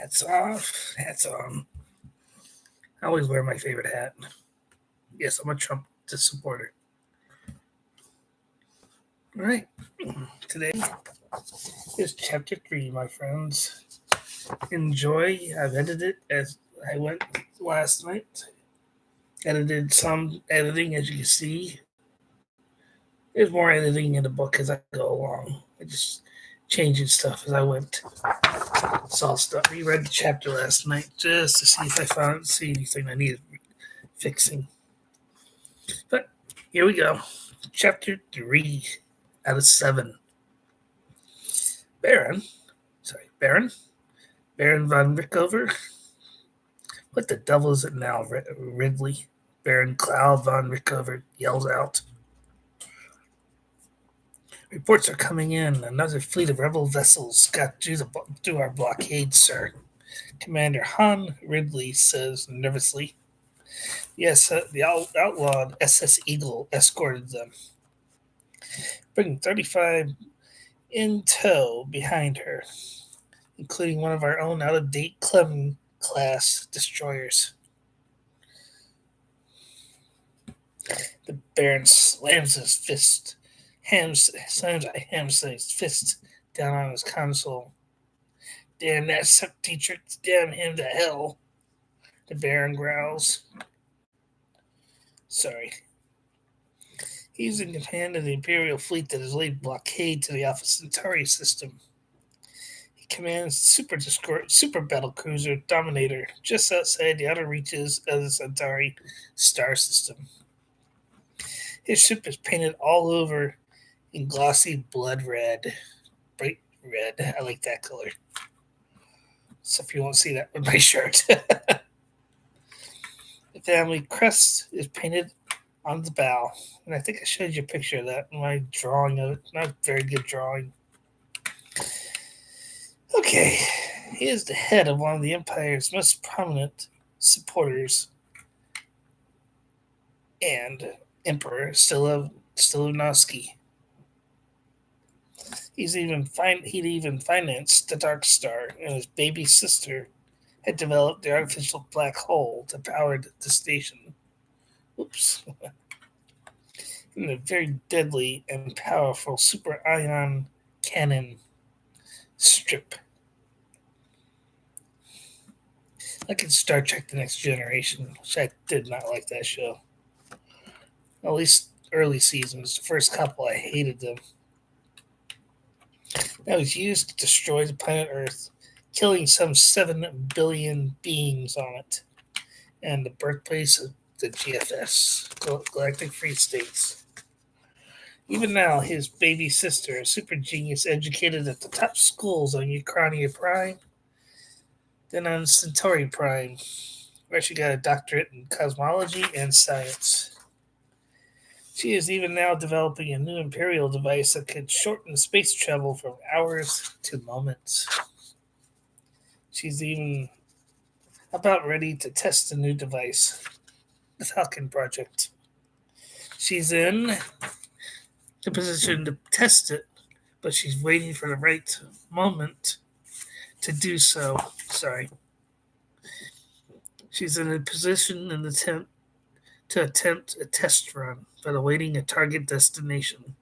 Hats off, hats on. I always wear my favorite hat. Yes, I'm a Trump supporter. All right. Today is chapter 3, my friends. Enjoy. I've edited it as I went last night. Edited some editing, as you can see. There's more editing in the book as I go along. I just changing stuff as I went. Saw stuff. Reread the chapter last night just to see if I see anything I needed fixing. But here we go. Chapter 3 out of 7. Baron, Baron, Baron von Rickover. What the devil is it now, Ridley? Baron Cloud von Rickover yells out. Reports are coming in. Another fleet of rebel vessels got through our blockade, sir. Commander Han Ridley says nervously. Yes, the outlawed SS Eagle escorted them, bringing 35 in tow behind her, including one of our own out-of-date Clem-class destroyers. The Baron slams his fist down on his console. Damn that suck teacher, damn him to hell, the Baron growls. Sorry. He's in command of the Imperial fleet that has laid blockade to the Alpha Centauri system. He commands super battle cruiser Dominator just outside the outer reaches of the Centauri star system. His ship is painted all over in glossy blood red. Bright red. I like that color. So if you won't see that with my shirt. The family crest is painted on the bow. And I think I showed you a picture of that in my drawing of it. Not very good drawing. Okay. He is the head of one of the Empire's most prominent supporters and Emperor Stilovsky. He'd even financed the Dark Star, and his baby sister had developed the artificial black hole that powered the station. Oops. And a very deadly and powerful super ion cannon strip. Like in Star Trek The Next Generation, which I did not like that show. At least early seasons. The first couple, I hated them. That was used to destroy the planet Earth, killing some 7 billion beings on it, and the birthplace of the GFS, Galactic Free States. Even now, his baby sister, a super genius educated at the top schools on Ukrania Prime, then on Centauri Prime, where she got a doctorate in cosmology and science. She is even now developing a new Imperial device that could shorten space travel from hours to moments. She's even about ready to test the new device, the Falcon Project. She's in the position to test it, but she's waiting for the right moment to do so. She's in a position to attempt a test run, but awaiting a target destination.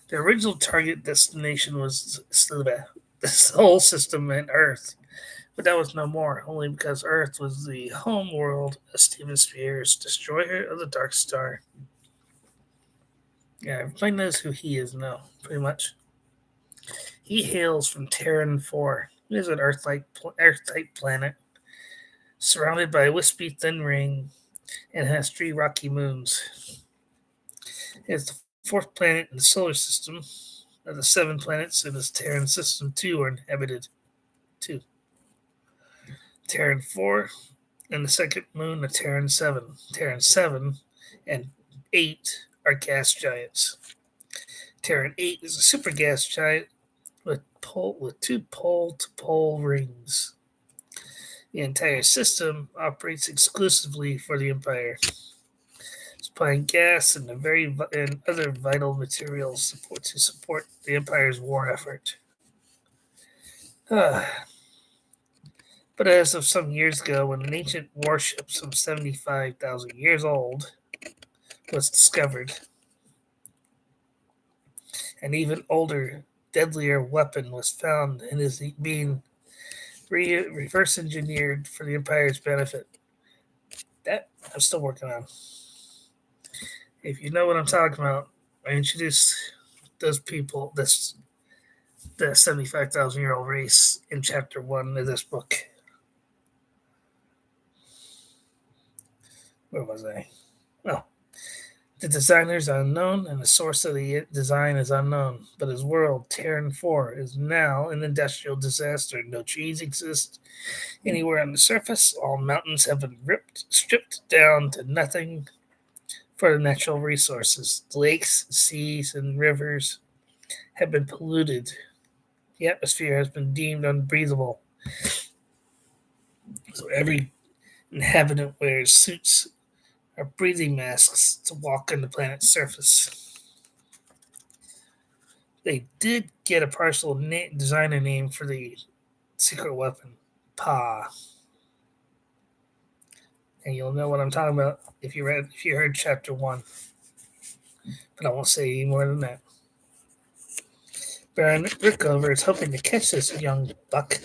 The original target destination was the Sol system and Earth, but that was no more, only because Earth was the home world of Steven Spears, destroyer of the Dark Star. Yeah, everybody knows who he is now, pretty much. He hails from Terran 4. It is an Earth-type planet, surrounded by a wispy thin ring, and has 3 rocky moons. It is the 4th planet in the solar system. Of the 7 planets in this Terran system, 2 are inhabited. 2. Terran 4, and the second moon of Terran 7. Terran 7 and 8 are gas giants. Terran 8 is a super gas giant with 2 pole-to-pole rings. The entire system operates exclusively for the Empire, supplying gas and other vital materials to support the Empire's war effort. But as of some years ago, when an ancient warship some 75,000 years old was discovered, an even older, deadlier weapon was found and is being reverse engineered for the Empire's benefit. That I'm still working on. If you know what I'm talking about, I introduced those people, the 75,000-year-old race in chapter 1 of this book. Where was I? Oh, the designer is unknown and the source of the design is unknown, but his world, Terran 4, is now an industrial disaster. No trees exist anywhere on the surface. All mountains have been stripped down to nothing for the natural resources. The lakes, seas, and rivers have been polluted. The atmosphere has been deemed unbreathable. So every inhabitant wears suits or breathing masks to walk on the planet's surface. They did get a partial designer name for the secret weapon, Pa, and you'll know what I'm talking about if you heard chapter 1. But I won't say any more than that. Baron Rickover is hoping to catch this young buck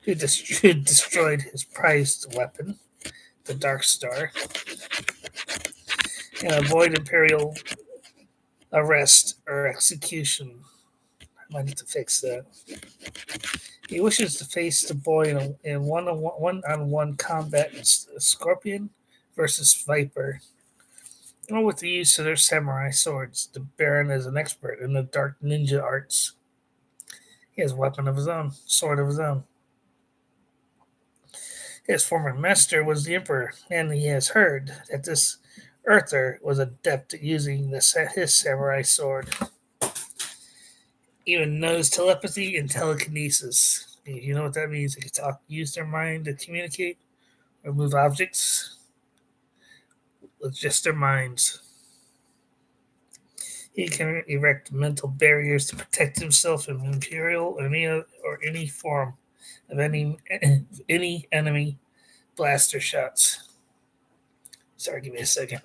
who destroyed his prized weapon, the Dark Star, and avoid Imperial arrest or execution. I might have to fix that. He wishes to face the boy in one-on-one combat in Scorpion versus Viper, or with the use of their samurai swords. The Baron is an expert in the dark ninja arts. He has a weapon of his own, sword of his own. His former master was the Emperor, and he has heard that this Earther was adept at using his samurai sword. Even knows telepathy and telekinesis. You know what that means? They can use their mind to communicate or move objects with just their minds. He can erect mental barriers to protect himself from Imperial or any form of any enemy blaster shots. Sorry, give me a second.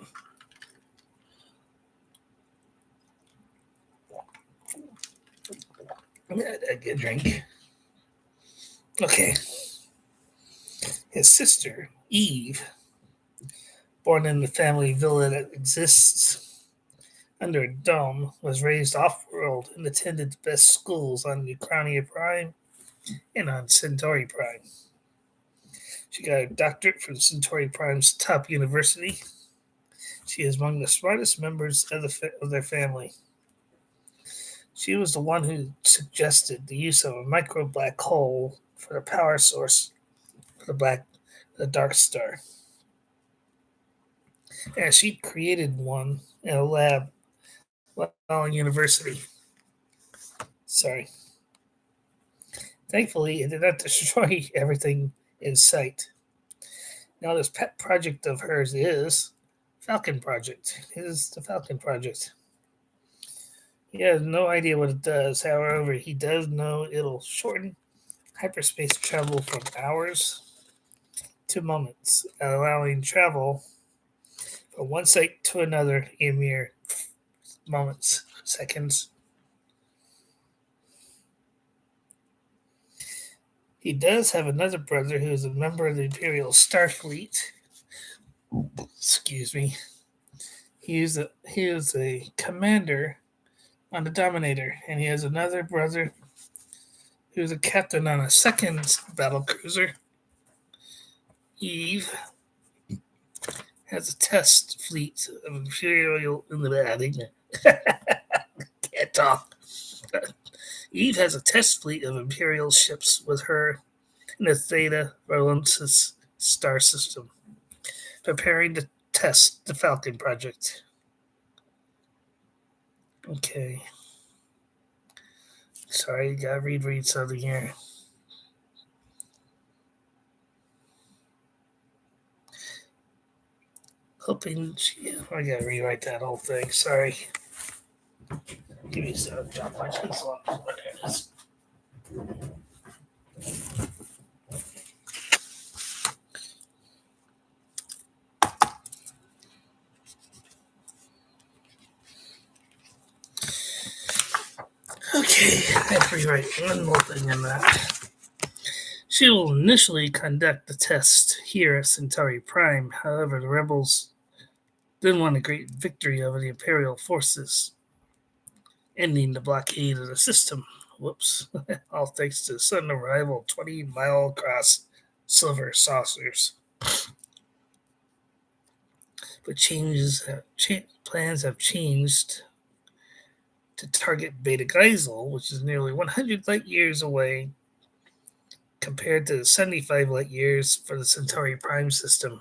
A good drink. Okay. His sister, Eve, born in the family villa that exists under a dome, was raised off-world and attended the best schools on Ukrania Prime and on Centauri Prime. She got a doctorate from Centauri Prime's top university. She is among the smartest members of their family. She was the one who suggested the use of a micro black hole for the power source for the Dark Star. And she created one in a lab while in university. Sorry. Thankfully, it did not destroy everything in sight. Now, this pet project of hers is Falcon Project. It is the Falcon Project. He has no idea what it does. However, he does know it'll shorten hyperspace travel from hours to moments, allowing travel from one site to another in mere moments, seconds. He does have another brother who is a member of the Imperial Starfleet. Excuse me. He is a commander on the Dominator, and he has another brother who's a captain on a second battle cruiser. Eve has a test fleet of Imperial. Can't talk. Eve has a test fleet of Imperial ships with her in the Theta Valentis star system, preparing to test the Falcon Project. Okay. Sorry, gotta read something here. I gotta rewrite that whole thing. Sorry. Give me a second. Drop my pencil on. There it is. Okay, I have to rewrite one more thing in that. She will initially conduct the test here at Centauri Prime. However, the rebels then won a great victory over the Imperial forces, ending the blockade of the system. Whoops. All thanks to sudden arrival of 20-mile across silver saucers. But plans have changed to target Beta Geisel, which is nearly 100 light years away compared to the 75 light years for the Centauri Prime system.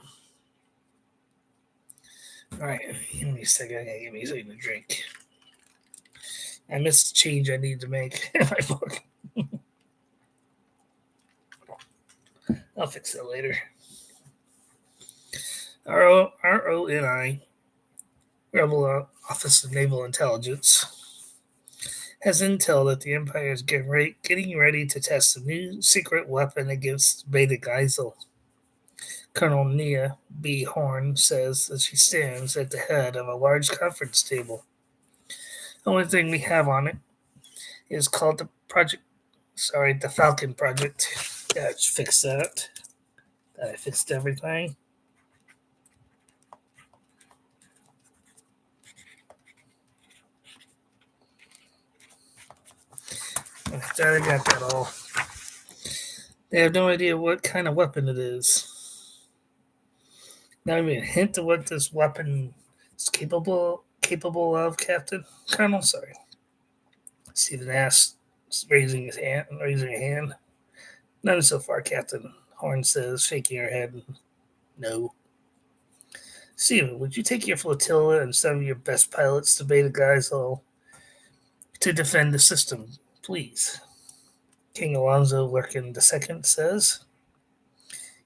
Alright, give me a second. I gotta give me something to drink. I missed the change I need to make in my book. I'll fix it later. RONI, Rebel Office of Naval Intelligence, has intel that the Empire is getting ready to test a new secret weapon against Beta Geisel. Colonel Nia B. Horn says as she stands at the head of a large conference table. The only thing we have on it is called the Falcon Project. Yeah, let's fix that. I fixed everything. I got that all. They have no idea what kind of weapon it is. Not even a hint of what this weapon is capable of, Captain. Colonel, sorry. Stephen asked, raising a hand. None so far, Captain. Horn says, shaking her head. No. Stephen, would you take your flotilla and some of your best pilots to Beta Geisel to defend the system, please? King Alonzo Lurkin II says.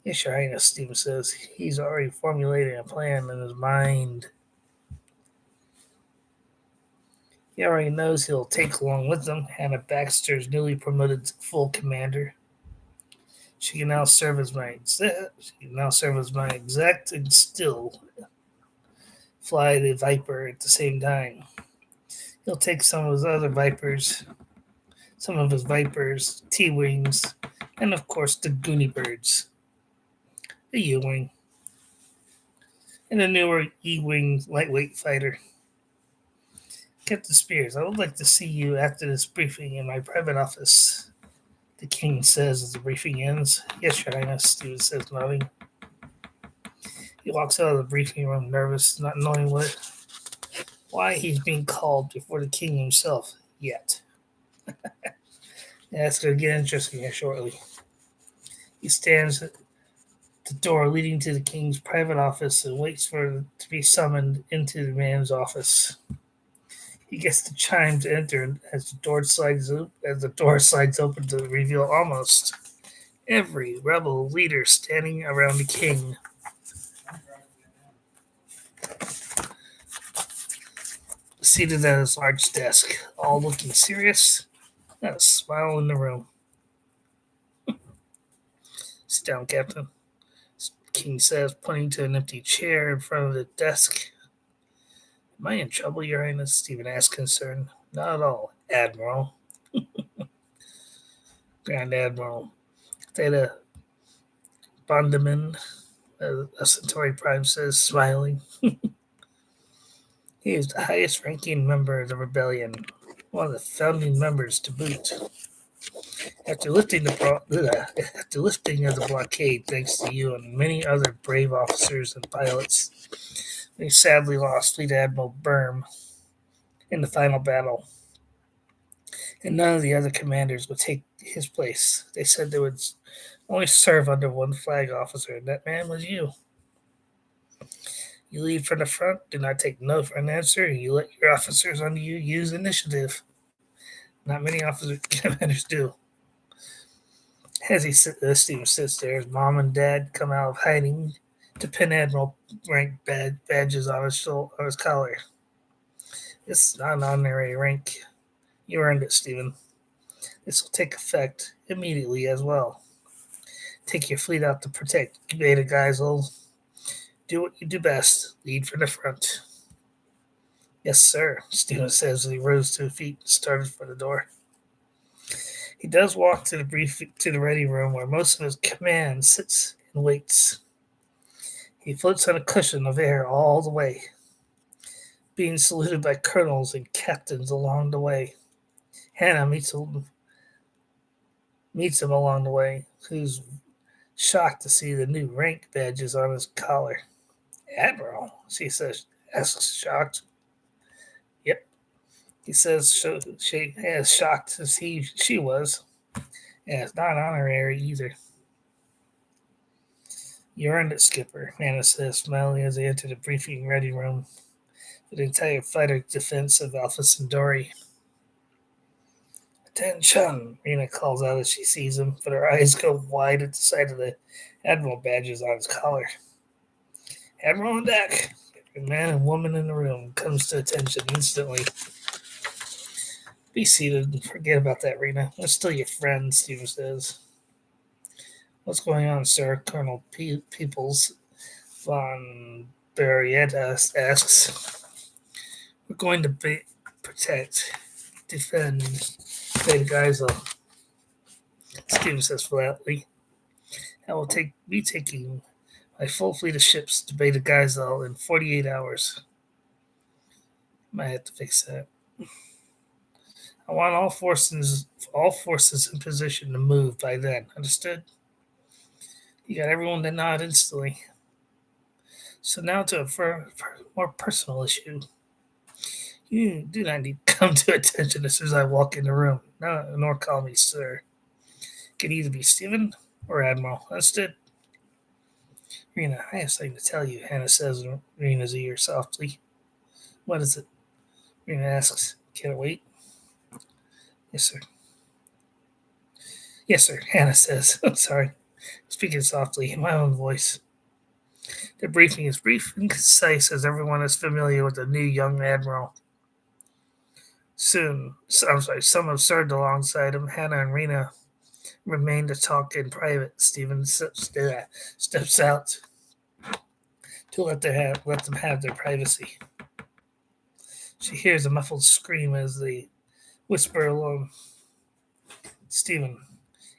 Yes, Your Highness, Stephen says. He's already formulating a plan in his mind. He already knows he'll take along with him Hannah Baxter's newly promoted full commander. She can now serve as my exec and still fly the Viper at the same time. He'll take some of his Vipers, T-Wings, and of course the Goonie Birds, the U-Wing, and the newer E-Wing lightweight fighter. Captain Spears, I would like to see you after this briefing in my private office, the king says as the briefing ends. Yes, Your Highness, Stephen says, nodding. He walks out of the briefing room nervous, not knowing why he's being called before the king himself yet. That's going to get interesting here shortly. He stands at the door leading to the king's private office and waits to be summoned into the man's office. He gets the chime to enter as the door slides open to reveal almost every rebel leader standing around the king. Seated at his large desk, all looking serious, and a smile in the room. Sit down, Captain, King says, pointing to an empty chair in front of the desk. Am I in trouble, Your Highness? Stephen asked, concerned. Not at all, Admiral. Grand Admiral Theta Bondaman, a Centauri Prime says, smiling. He is the highest ranking member of the rebellion, one of the founding members to boot. After lifting of the blockade, thanks to you and many other brave officers and pilots, we sadly lost Fleet Admiral Burm in the final battle, and none of the other commanders would take his place. They said they would only serve under one flag officer, and that man was you. You lead from the front, do not take no for an answer, and you let your officers under you use initiative. Not many commanders do. As Stephen sits there, his mom and dad come out of hiding to pin Admiral rank badges on his collar. This is not an honorary rank. You earned it, Stephen. This will take effect immediately as well. Take your fleet out to protect Beta Geisel. Do what you do best. Lead from the front. Yes, sir, Stephen says as he rose to his feet and started for the door. He does walk to the ready room where most of his command sits and waits. He floats on a cushion of air all the way, being saluted by colonels and captains along the way. Hannah meets him along the way, who's shocked to see the new rank badges on his collar. Admiral, she says, asks, shocked. Yep, he says, she as shocked as she was. Yeah, it's not honorary either. You earned it, Skipper, Hannah says, smiling as they enter the briefing ready room for the entire fighter defense of Alpha Centauri. Attention, Rena calls out as she sees him, but her eyes go wide at the sight of the Admiral badges on his collar. Admiral on deck. Every man and woman in the room comes to attention instantly. Be seated and forget about that, Rena. We're still your friends, Stephen says. What's going on, sir? Colonel Peoples von Berrieta asks. We're going to protect, defend Beta Geisel, Stephen says flatly. I will be taking my full fleet of ships to Beta Geisel in 48 hours. Might have to fix that. I want all forces in position to move by then. Understood? You got everyone to nod instantly. So now to a more personal issue. You do not need to come to attention as soon as I walk in the room. No, nor call me sir. It can either be Stephen or Admiral. Understood? Rena, I have something to tell you, Hannah says in Rena's ear softly. What is it? Rena asks. Can it wait? Yes, sir. Yes, sir, Hannah says. I'm sorry. Speaking softly in my own voice. The briefing is brief and concise as everyone is familiar with the new young admiral. Some have served alongside him. Hannah and Rena remain to talk in private. Stephen steps out to let them have their privacy. She hears a muffled scream as they whisper along. Stephen,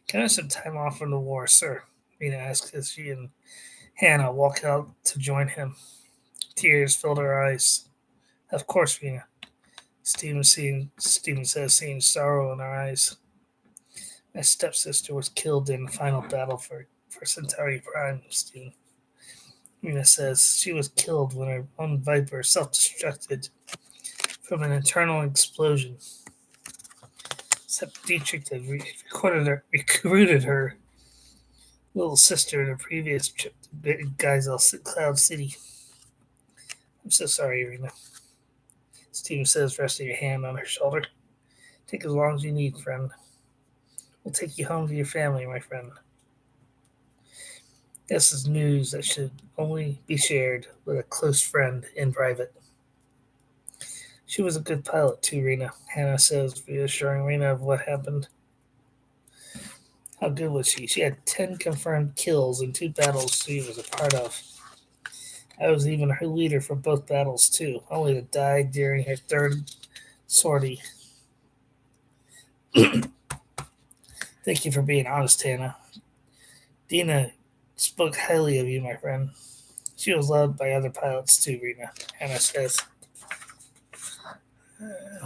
can I have some time off from the war, sir? Rena asks as she and Hannah walk out to join him. Tears filled her eyes. Of course, Rena. Stephen says, seeing sorrow in her eyes. My stepsister was killed in the final battle for Centauri Prime, Stephen. Rena says she was killed when her own Viper self-destructed from an internal explosion. Except Dietrich had recruited her little sister in a previous trip to Geisel Cloud City. I'm so sorry, Rena. Stephen says, resting your hand on her shoulder. Take as long as you need, friend. We'll take you home to your family, my friend. This is news that should only be shared with a close friend in private. She was a good pilot too, Rena, Hannah says, reassuring Rena of what happened. How good was she? She had 10 confirmed kills in 2 battles she was a part of. I was even her leader for both battles too, only to die during her 3rd sortie. Thank you for being honest, Hannah. Dina spoke highly of you, my friend. She was loved by other pilots too, Rena, Hannah says.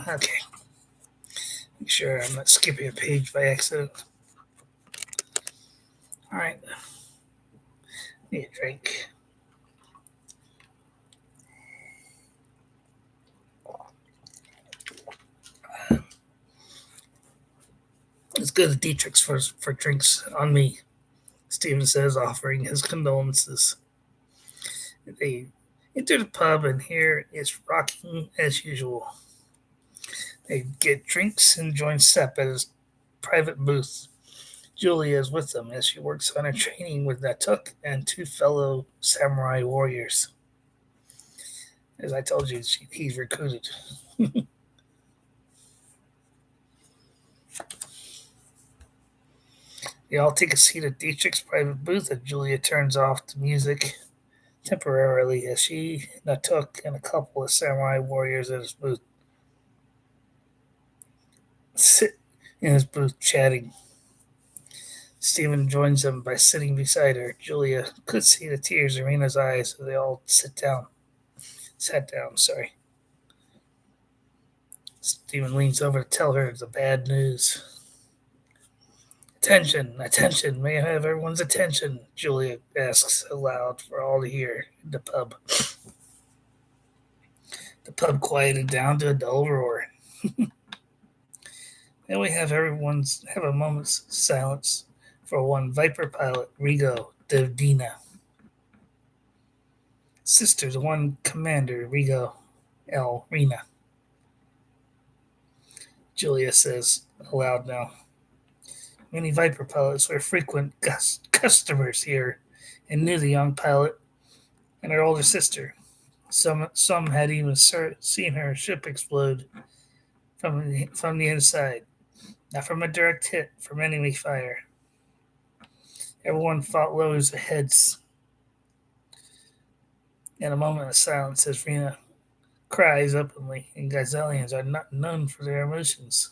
Okay. Make sure I'm not skipping a page by accident. Alright. Need a drink. Let's go to Dietrich's for drinks on me, Stephen says, offering his condolences. They enter the pub, and here it's rocking as usual. They get drinks and join Sepp at his private booth. Julia is with them as she works on her training with Natuk and 2 fellow samurai warriors. As I told you, he's recruited. They all take a seat at Dietrich's private booth, and Julia turns off the music temporarily as she, Natuk, and a couple of samurai warriors at his booth sit in his booth chatting. Stephen joins them by sitting beside her. Julia could see the tears in Rena's eyes as they all sat down, sorry. Stephen leans over to tell her the bad news. Attention, attention, may I have everyone's attention? Julia asks aloud for all to hear in the pub. The pub quieted down to a dull roar. Then we have a moment's silence for one Viper pilot, Rigo Devdina. Sister to one Commander, Rigo L. Rena. Julia says aloud now. Many Viper pilots were frequent customers here and knew the young pilot and her older sister. Some had even seen her ship explode from the inside, not from a direct hit, from enemy fire. Everyone fought low as heads. In a moment of silence, as Rena cries openly, and Gazelians are not known for their emotions.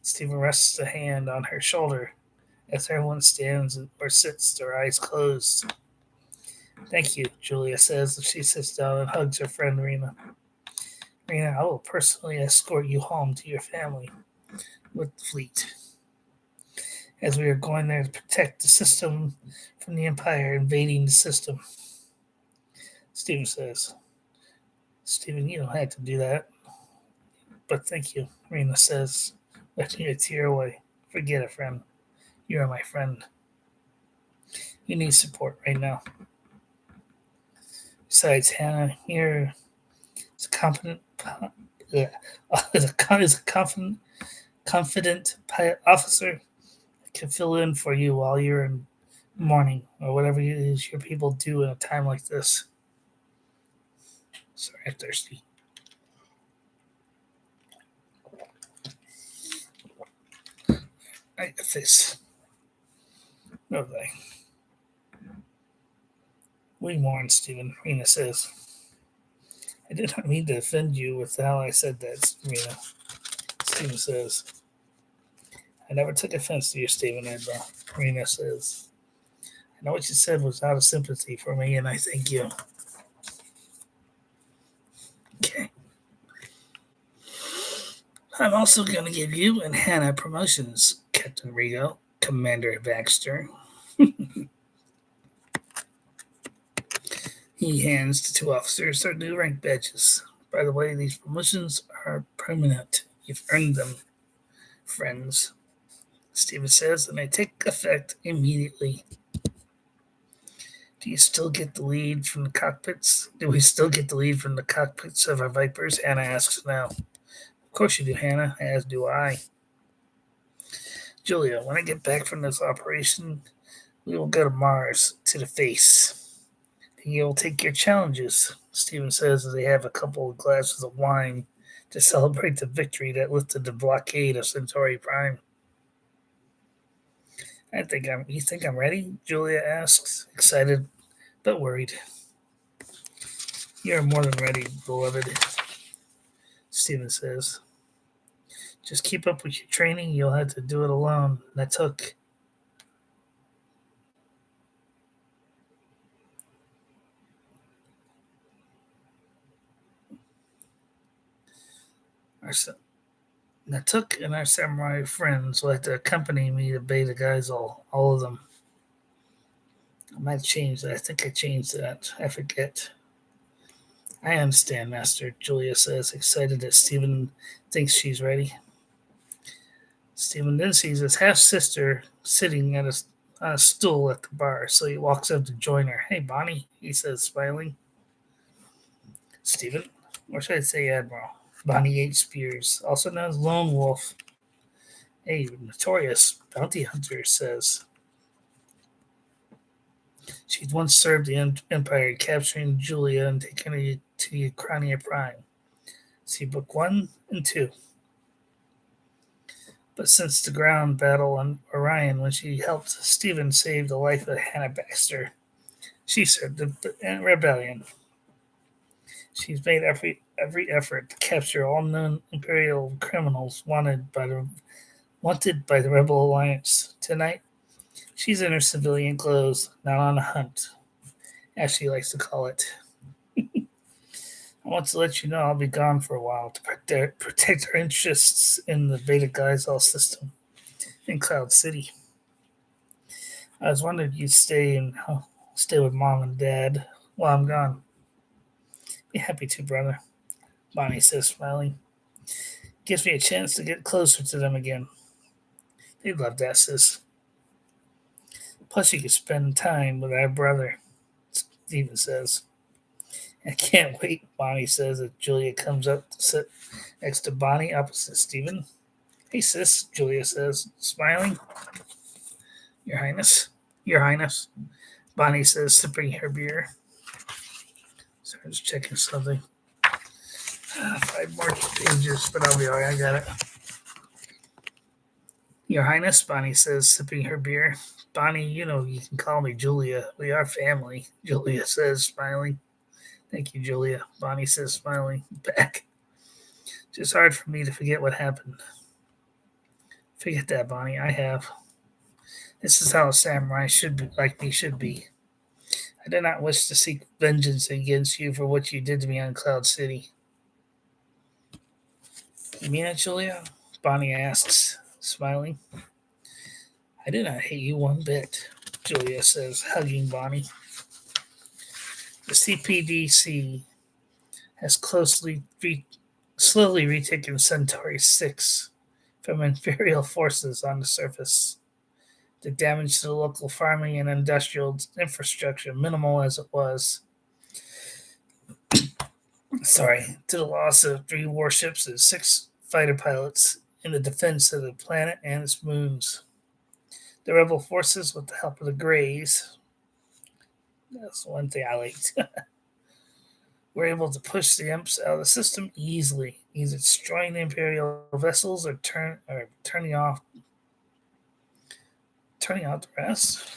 Stephen rests a hand on her shoulder as everyone stands or sits, their eyes closed. Thank you, Julia says as she sits down and hugs her friend Rena. Rena, I will personally escort you home to your family with the fleet, as we are going there to protect the system from the Empire invading the system. Stephen says, Stephen, you don't have to do that. But thank you, Rena says, letting a tear away. Forget it, friend. You are my friend. You need support right now. Besides, Hannah, here is a confident pilot officer that can fill in for you while you're in mourning or whatever it is your people do in a time like this. Sorry, I'm thirsty. I got this. No way. We mourn, Stephen, Rena says. I did not mean to offend you with how I said that, Rena. Stephen says. I never took offense to you, Stephen, Admiral. Rena says. I know what you said was out of sympathy for me, and I thank you. Okay. I'm also going to give you and Hannah promotions, Captain Rigo, Commander Baxter. He hands the two officers their new rank badges. By the way, these promotions are permanent. You've earned them, friends. Stephen says, and they take effect immediately. Do you still get the lead from the cockpits? Do we still get the lead from the cockpits of our Vipers? Hannah asks now. Of course you do, Hannah, as do I. Julia, when I get back from this operation, we will go to Mars, to the face. And you'll take your challenges, Stephen says as they have a couple of glasses of wine to celebrate the victory that lifted the blockade of Centauri Prime. You think I'm ready? Julia asks, excited but worried. You're more than ready, beloved, Stephen says. Just keep up with your training. You'll have to do it alone. That's Hook. Natuk and our samurai friends will have to accompany me to Beta Geisel, all of them. I might change that. I think I changed that. I forget. I understand, Master, Julia says, excited that Stephen thinks she's ready. Stephen then sees his half sister sitting on a stool at the bar, so he walks up to join her. Hey, Bonnie, he says, smiling. Stephen, or should I say Admiral? Bonnie H. Spears, also known as Lone Wolf, a notorious bounty hunter, says. She'd once served the Empire, capturing Julia and taking her to Ukraine Prime. See Book 1 and 2. But since the ground battle on Orion, when she helped Stephen save the life of Hannah Baxter, she served the rebellion. She's made every effort to capture all known Imperial criminals wanted by the Wanted by the Rebel Alliance. Tonight, she's in her civilian clothes, not on a hunt, as she likes to call it. I want to let you know I'll be gone for a while to protect our interests in the Beta Geisel system in Cloud City. I was wondering if you'd stay with mom and dad while I'm gone. Be happy to, brother. Bonnie says, smiling. Gives me a chance to get closer to them again. They'd love that, sis. Plus, you could spend time with our brother, Stephen says. I can't wait, Bonnie says as Julia comes up to sit next to Bonnie opposite Stephen. Hey, sis, Julia says, smiling. Your Highness. Your Highness. Bonnie says, sipping her beer. Sorry, just checking something. 5 more pages, but I'll be alright. I got it. Your Highness, Bonnie says, sipping her beer. Bonnie, you know you can call me Julia. We are family, Julia says, smiling. Thank you, Julia. Bonnie says, smiling back. Just hard for me to forget what happened. Forget that, Bonnie. I have. This is how a samurai should be, like me should be. I do not wish to seek vengeance against you for what you did to me on Cloud City. You mean it, Julia? Bonnie asks, smiling. I do not hate you one bit, Julia says, hugging Bonnie. The CPDC has slowly retaken Centauri 6 from Imperial forces on the surface. The damage to the local farming and industrial infrastructure, minimal as it was, to the loss of 3 warships and 6 fighter pilots in the defense of the planet and its moons. The rebel forces, with the help of the Greys, that's one thing I liked, were able to push the imps out of the system easily, either destroying the Imperial vessels or turning out the rest.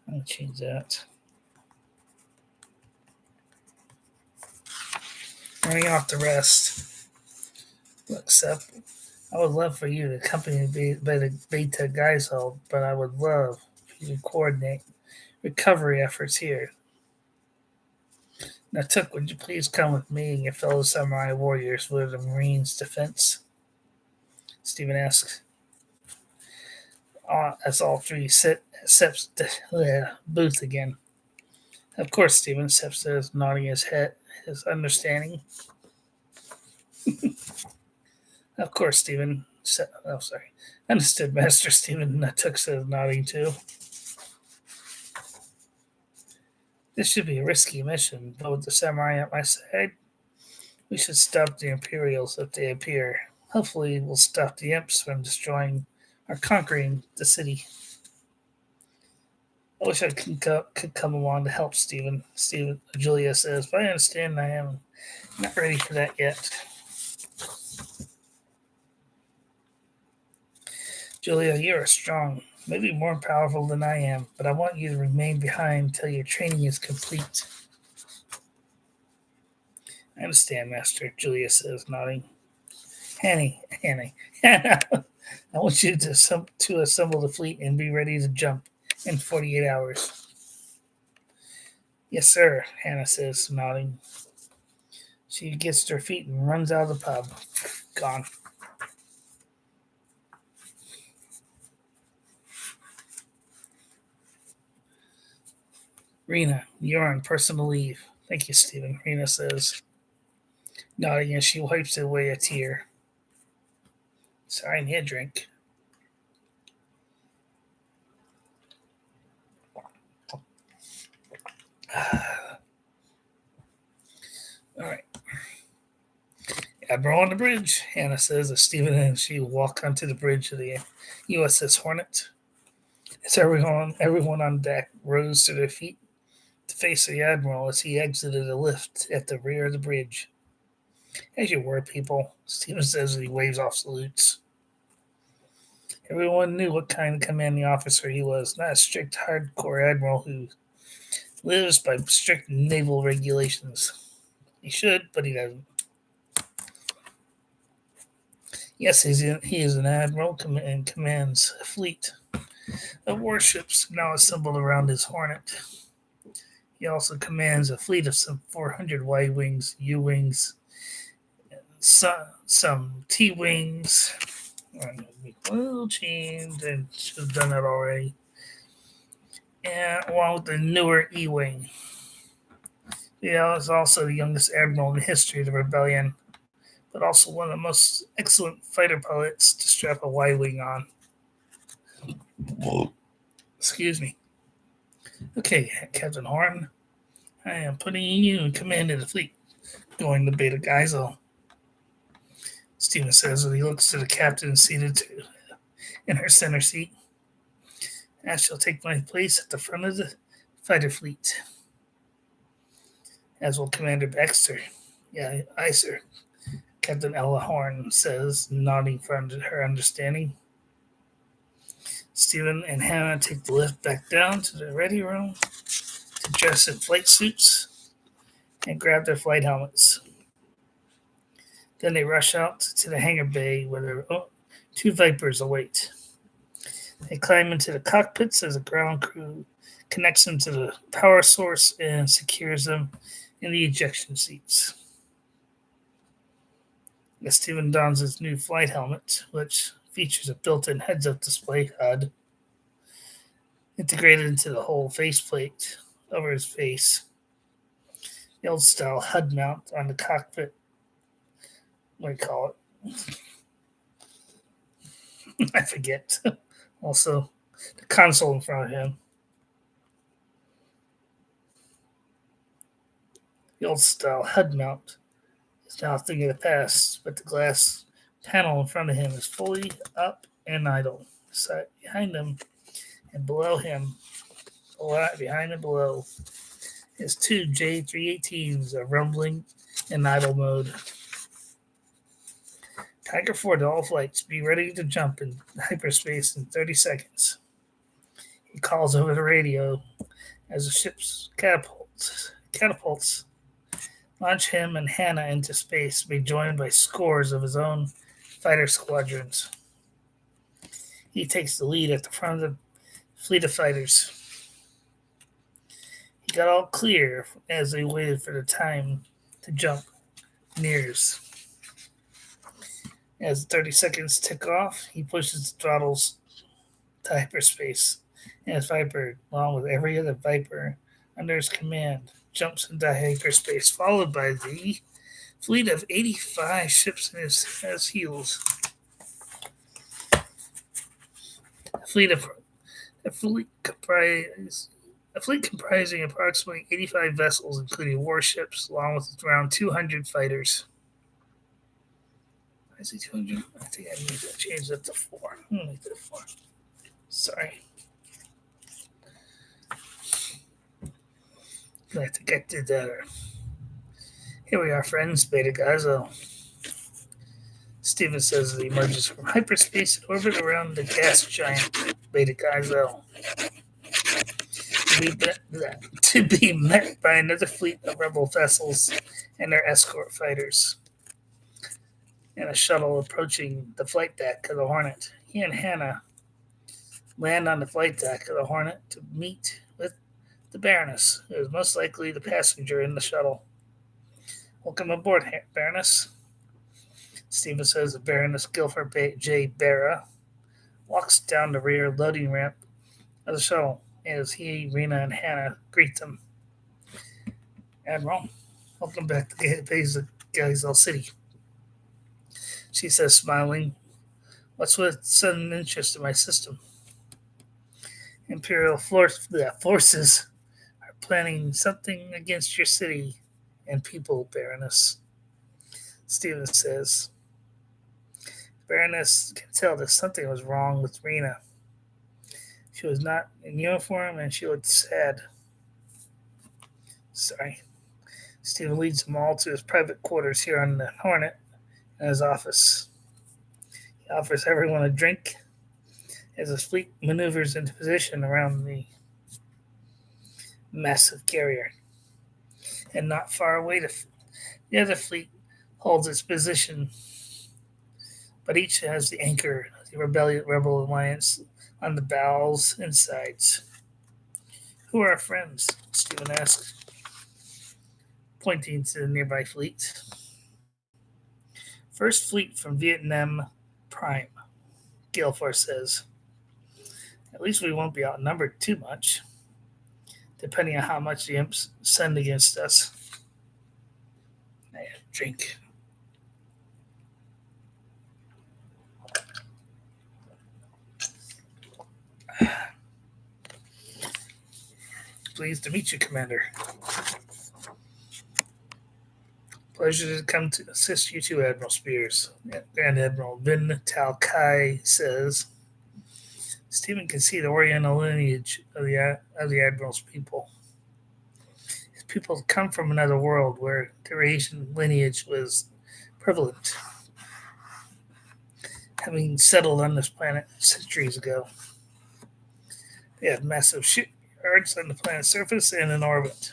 I'm gonna change that. Turning off the rest. Except, I would love for you to accompany me by the Beta Geisel, but I would love for you to coordinate recovery efforts here. Now, Took, would you please come with me and your fellow samurai warriors with the Marines' defense? Stephen asks. As all 3 sit Seps booth again. Of course, Stephen, Seps says, nodding his head, his understanding. Of course, Stephen. Sorry. Understood, Master Stephen. Took says, nodding too. This should be a risky mission, but with the samurai at my side, we should stop the Imperials if they appear. Hopefully, we'll stop the imps from destroying or conquering the city. I wish I could come along to help, Stephen. Julia says, but I understand I am not ready for that yet. Julia, you are strong, maybe more powerful than I am, but I want you to remain behind until your training is complete. I understand, Master, Julia says, nodding. Hannah, I want you to assemble the fleet and be ready to jump in 48 hours. Yes, sir, Hannah says, nodding. She gets to her feet and runs out of the pub. Gone. Rena, you're on personal leave. Thank you, Stephen, Rena says, nodding as she wipes away a tear. Sorry, I need a drink. All right. Admiral on the bridge, Hannah says as Stephen and she walk onto the bridge of the USS Hornet. As everyone on deck rose to their feet to face the Admiral as he exited a lift at the rear of the bridge. As you were, people, Stephen says as he waves off salutes. Everyone knew what kind of commanding officer he was, not a strict, hardcore admiral who lives by strict naval regulations. He should, but he doesn't. Yes, he is an admiral and commands a fleet of warships now assembled around his Hornet. He also commands a fleet of some 400 Y wings, U wings, some T wings. A little change, and should have done that already. And along with the newer E wing. He is also the youngest admiral in the history of the rebellion, but also one of the most excellent fighter pilots to strap a Y wing on. Excuse me. Okay, Captain Horn, I am putting you in command of the fleet, going to Beta Geisel. Steven says as he looks to the captain seated in her center seat. I shall take my place at the front of the fighter fleet, as will Commander Baxter. Yeah, aye, sir. Captain Ella Horn says, nodding for her understanding. Stephen and Hannah take the lift back down to the ready room to dress in flight suits and grab their flight helmets. Then they rush out to the hangar bay where their two Vipers await. They climb into the cockpits as the ground crew connects them to the power source and secures them in the ejection seats. As Stephen dons his new flight helmet, which features a built-in heads-up display HUD integrated into the whole faceplate over his face. The old-style HUD mount on the cockpit. What do you call it? I forget. Also, the console in front of him. The old-style HUD mount is now a thing of the past, but the glass panel in front of him is fully up and idle. Behind him and below him, a lot behind and below, is two J318s are rumbling in idle mode. Tiger 4 to all flights, be ready to jump in hyperspace in 30 seconds. He calls over the radio as the ship's catapults launch him and Hannah into space, to be joined by scores of his own fighter squadrons. He takes the lead at the front of the fleet of fighters. He got all clear as they waited for the time to jump nears. As 30 seconds tick off, he pushes the throttles to hyperspace, and his Viper, along with every other Viper under his command, jumps into hyperspace, followed by the fleet of 85 ships in his heels. A fleet comprising approximately 85 vessels, including warships, along with around 200 fighters. I say 200. I think I need to change that to 4. Make that 4. Sorry. I think I did that. Here we are, friends. Beta Gazo. Steven says as he emerges from hyperspace and orbit around the gas giant Beta Gazo. To be met by another fleet of rebel vessels and their escort fighters, and a shuttle approaching the flight deck of the Hornet. He and Hannah land on the flight deck of the Hornet to meet with the Baroness, who is most likely the passenger in the shuttle. Welcome aboard, Baroness. Stephen says the Baroness Guilford J. Barra walks down the rear loading ramp of the shuttle as he, Rena, and Hannah greet them. Admiral, welcome back to Geisel City. She says, smiling, what's with sudden interest in my system? Imperial forces are planning something against your city and people, Baroness. Stephen says, Baroness can tell that something was wrong with Rena. She was not in uniform and she looked sad. Sorry. Stephen leads them all to his private quarters here on the Hornet and his office. He offers everyone a drink as his fleet maneuvers into position around the massive carrier. And not far away, the other fleet holds its position but each has the anchor of the rebel alliance on the bowels and sides. Who are our friends? Stephen asked, pointing to the nearby fleet. First fleet from Vietnam Prime, Gilfor says. At least we won't be outnumbered too much, depending on how much the imps send against us. Drink. Pleased to meet you, Commander. Pleasure to come to assist you too, Admiral Spears. Grand Admiral Vin Tal Kai says. Stephen can see the Oriental lineage of the Admiral's people. His people come from another world where the Asian lineage was prevalent, having settled on this planet centuries ago. They have massive shipyards on the planet's surface and in orbit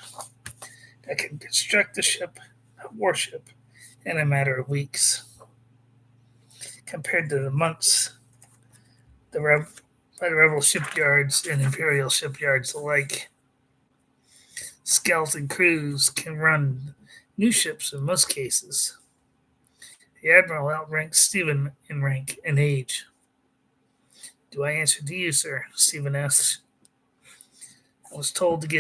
that can construct a warship, in a matter of weeks, compared to the months by the rebel shipyards and imperial shipyards alike. Skeleton crews can run new ships in most cases. The Admiral outranks Stephen in rank and age. Do I answer to you, sir? Stephen asks. I was told and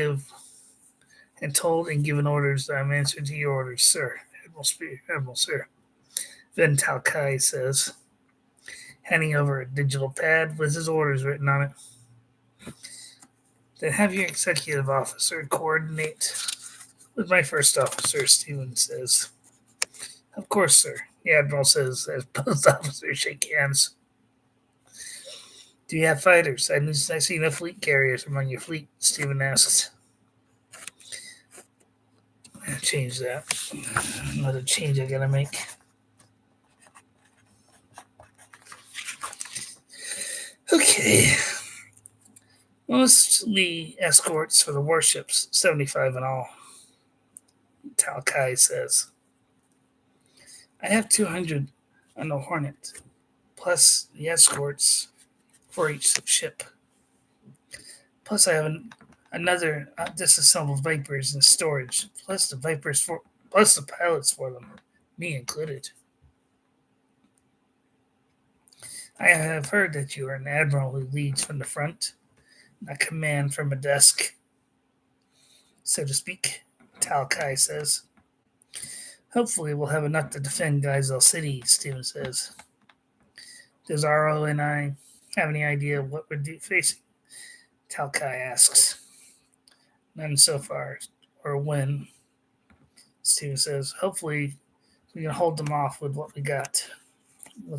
given orders that I'm answering to your orders, sir. Admiral, sir. Then Talkai says, handing over a digital pad with his orders written on it. Then have your executive officer coordinate with my first officer, Stephen says. Of course, sir, the Admiral says as both officers shake hands. Do you have fighters? I see no fleet carriers among your fleet, Stephen asks. Change that. Another change I gotta make. Okay. Mostly escorts for the warships, 75 in all, Tal Kai says. I have 200 on the Hornet, plus the escorts for each ship. Plus I have another disassembled Vipers in storage, plus the pilots for them, me included. I have heard that you are an admiral who leads from the front, not command from a desk, so to speak, Tal Kai says. Hopefully we'll have enough to defend Geisel City, Stephen says. Does Aro and I have any idea what we're facing? Tal Kai asks. None so far, or when, Stephen says. Hopefully we can hold them off with what we've got. Well,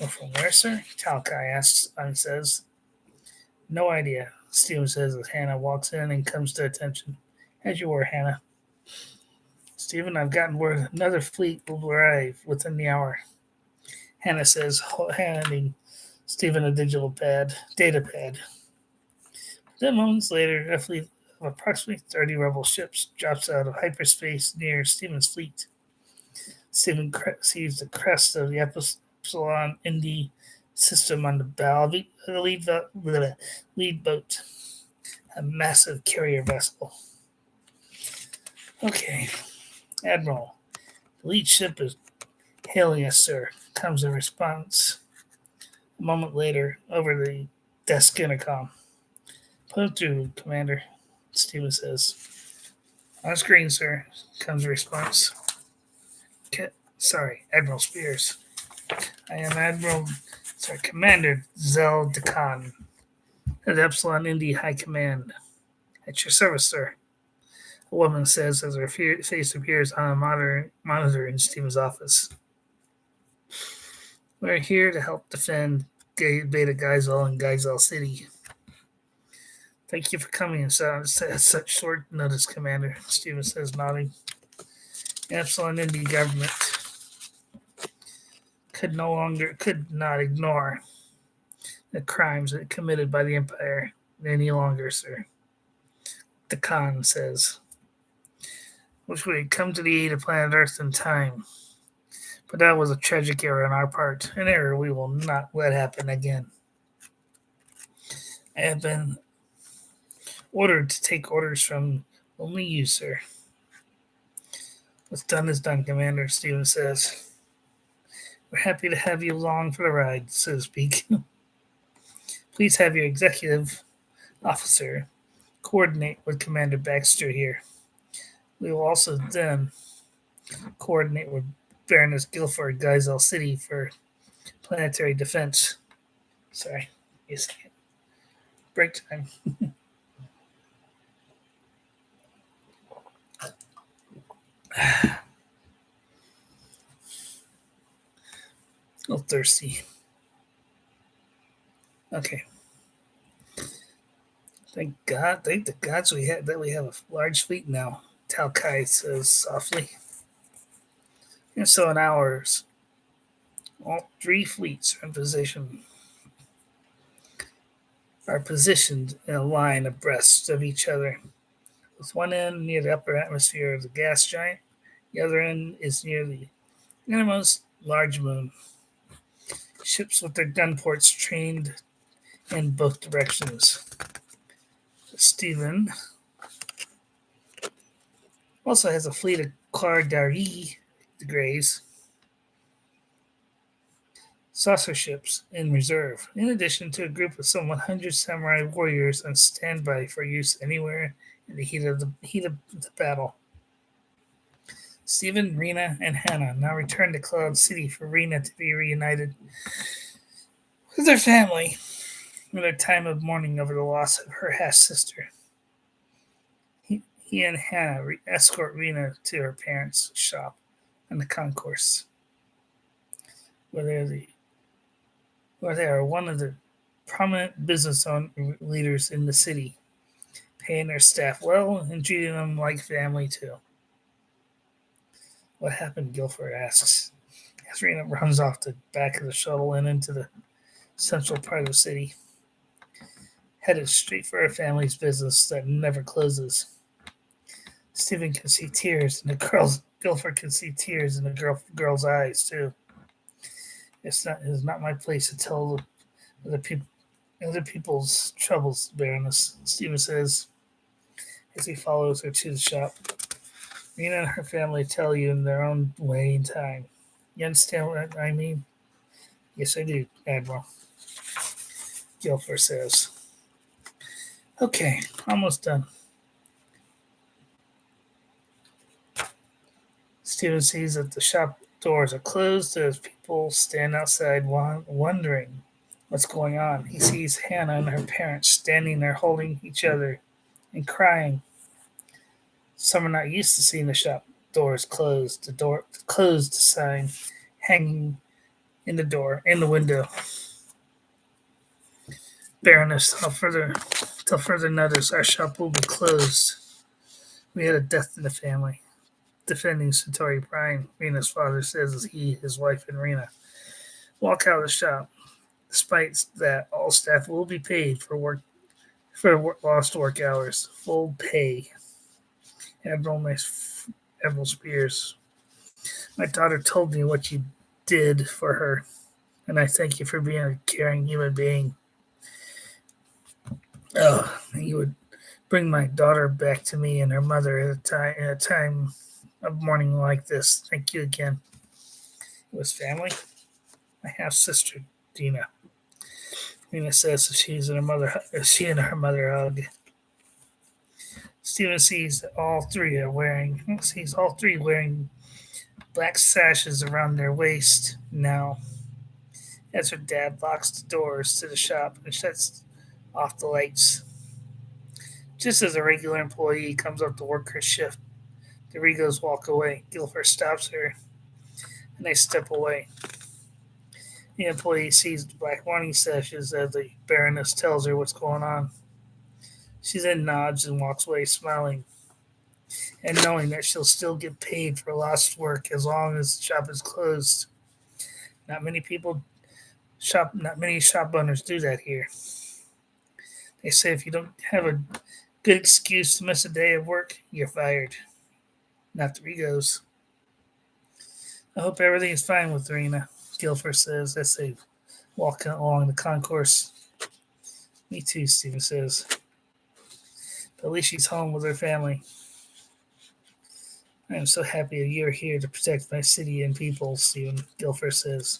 from where, sir? Tal Kai asks and says. No idea, Stephen says as Hannah walks in and comes to attention. As you were, Hannah. Stephen, I've gotten word another fleet will arrive within the hour, Hannah says, handing Stephen a data pad. Then moments later, a fleet of approximately 30 rebel ships drops out of hyperspace near Stephen's fleet. Stephen sees the crest of the Epsilon Indy system on the bow of the lead boat, a massive carrier vessel. Okay, Admiral, the lead ship is hailing us, sir, comes a response. A moment later, over the desk intercom. Put him through, Commander, Stephen says. On screen, sir, comes a response. Admiral Spears. I am Commander Zel Dekan of Epsilon Indy High Command. At your service, sir, a woman says as her face appears on a monitor in Stephen's office. We're here to help defend Beta Geisel and Geisel City. Thank you for coming at such short notice, Commander, Stephen says, nodding. The Epsilon Indy government could not ignore the crimes committed by the Empire any longer, sir. The Khan says, which would come to the aid of planet Earth in time, But that was a tragic error on our part, an error we will not let happen again. I have been ordered to take orders from only you, sir. What's done is done, Commander, Stephen says. We're happy to have you along for the ride, so to speak. Please have your executive officer coordinate with Commander Baxter here. We will also then coordinate with Baroness Guilford, Geisel City for planetary defense. Sorry, yes, break time. A little thirsty. Okay. Thank God, thank the gods we have that we have a large fleet now. Talkai says softly. And so in hours, all three fleets are positioned in a line abreast of each other, with one end near the upper atmosphere of the gas giant, the other end is near the innermost large moon. Ships with their gun ports trained in both directions. Stephen also has a fleet of Cardari, the Greys, saucer ships in reserve, in addition to a group of some 100 samurai warriors on standby for use anywhere in the heat of the battle. Stephen, Rena, and Hannah now return to Cloud City for Rena to be reunited with her family in their time of mourning over the loss of her half sister. He and Hannah escort Rena to her parents' shop in the concourse, where they are one of the prominent business leaders in the city, paying their staff well and treating them like family too. What happened? Guilford asks as Rena runs off the back of the shuttle and into the central part of the city, headed straight for her family's business that never closes. Stephen can see tears in the girl's. Guilford can see tears in the girl's eyes too. It's not my place to tell other people's troubles, Baroness. Stephen says as he follows her to the shop. Rena and her family tell you in their own way and time. You understand what I mean? Yes, I do, Admiral. Guilford says. Okay, almost done. Stephen sees that the shop doors are closed as people stand outside wondering what's going on. He sees Hannah and her parents standing there holding each other and crying. Some are not used to seeing the shop doors closed. The closed sign hanging in the window. Baroness, till further notice, our shop will be closed. We had a death in the family. Defending Satori Prime, Rena's father says as he, his wife, and Rena walk out of the shop. Despite that, all staff will be paid for lost work hours. Full pay. Admiral Spears. My daughter told me what you did for her, and I thank you for being a caring human being. Oh, you would bring my daughter back to me and her mother at a time of mourning like this. Thank you again. It was family. My half sister, Dina. Rena says she and her mother hug. Stephen sees all three wearing black sashes around their waist now. As her dad locks the doors to the shop and shuts off the lights. Just as a regular employee comes up to work her shift, the Regos walk away. Guilford stops her, and they step away. The employee sees the black warning sashes as the Baroness tells her what's going on. She then nods and walks away, smiling, and knowing that she'll still get paid for lost work as long as the shop is closed. Not many shop owners do that here. They say if you don't have a good excuse to miss a day of work, you're fired. Not the Regos. I hope everything is fine with Rena, Guilford says as they walk along the concourse. Me too, Stephen says. But at least she's home with her family. I am so happy that you're here to protect my city and people, Stephen, Guilford says.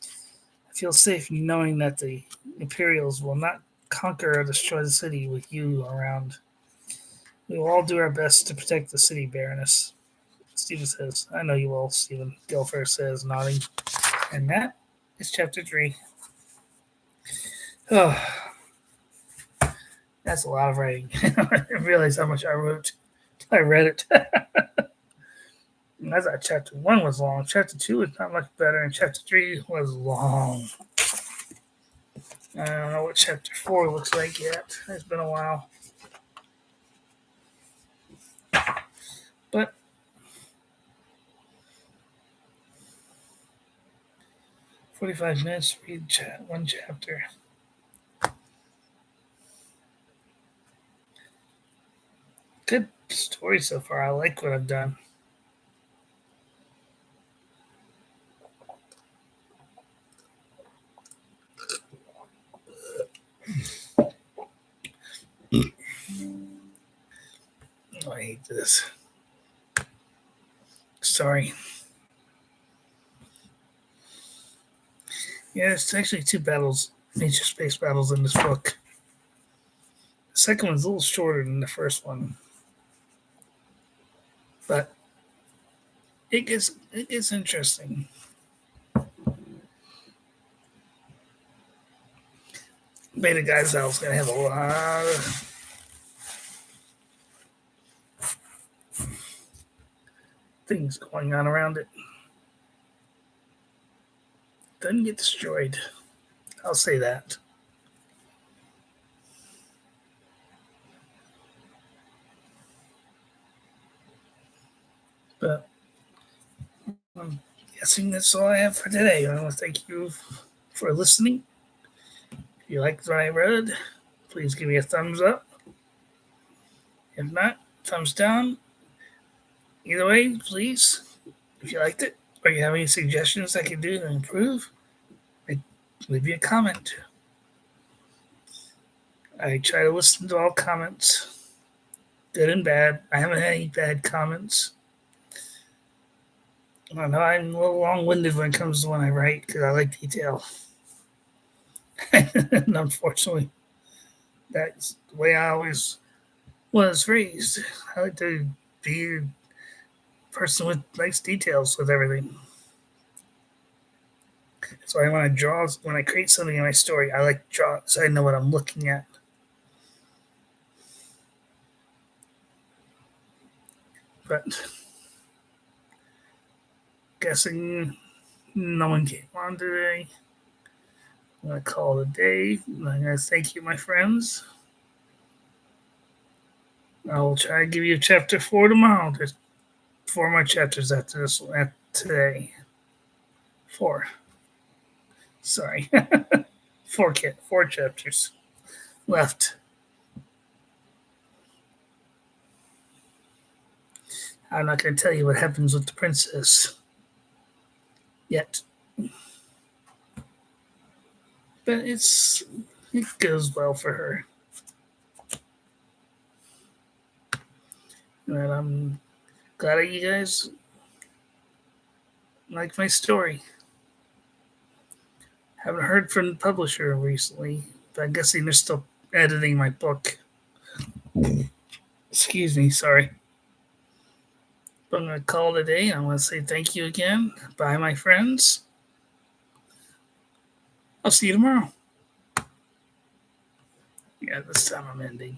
I feel safe knowing that the Imperials will not conquer or destroy the city with you around. We will all do our best to protect the city, Baroness. Stephen says, I know you will, Stephen, Guilford says, nodding. And that is chapter 3. Oh, that's a lot of writing. I didn't realize how much I wrote. I read it. I thought chapter 1 was long. Chapter 2 was not much better, and chapter 3 was long. I don't know what chapter 4 looks like yet. It's been a while. But 45 minutes to read one chapter. Good story so far. I like what I've done. Oh, I hate this. Sorry. Yeah, it's actually 2 battles, nature space battles in this book. The second one's a little shorter than the first one. But it gets interesting. Beta Guy's House is gonna have a lot of things going on around it. Doesn't get destroyed. I'll say that. But I'm guessing that's all I have for today. I want to thank you for listening. If you liked what I read, please give me a thumbs up. If not, thumbs down. Either way, please, if you liked it or you have any suggestions I can do to improve, leave me a comment. I try to listen to all comments, good and bad. I haven't had any bad comments. I know I'm a little long-winded when it comes to when I write because I like detail. And unfortunately, that's the way I always was raised. I like to be a person with nice details with everything. So when I draw, when I create something in my story, I like to draw so I know what I'm looking at. But guessing no one came on today. I'm going to call it a day. I'm going to thank you, my friends. I will try to give you chapter 4 tomorrow. There's 4 more chapters after this one today. 4. Sorry. 4 chapters left. I'm not going to tell you what happens with the princess yet. But it goes well for her. And I'm glad that you guys like my story. Haven't heard from the publisher recently, but I'm guessing they're still editing my book. Excuse me, sorry. But I'm going to call it a day. I want to say thank you again. Bye, my friends. I'll see you tomorrow. Yeah, this time I'm ending.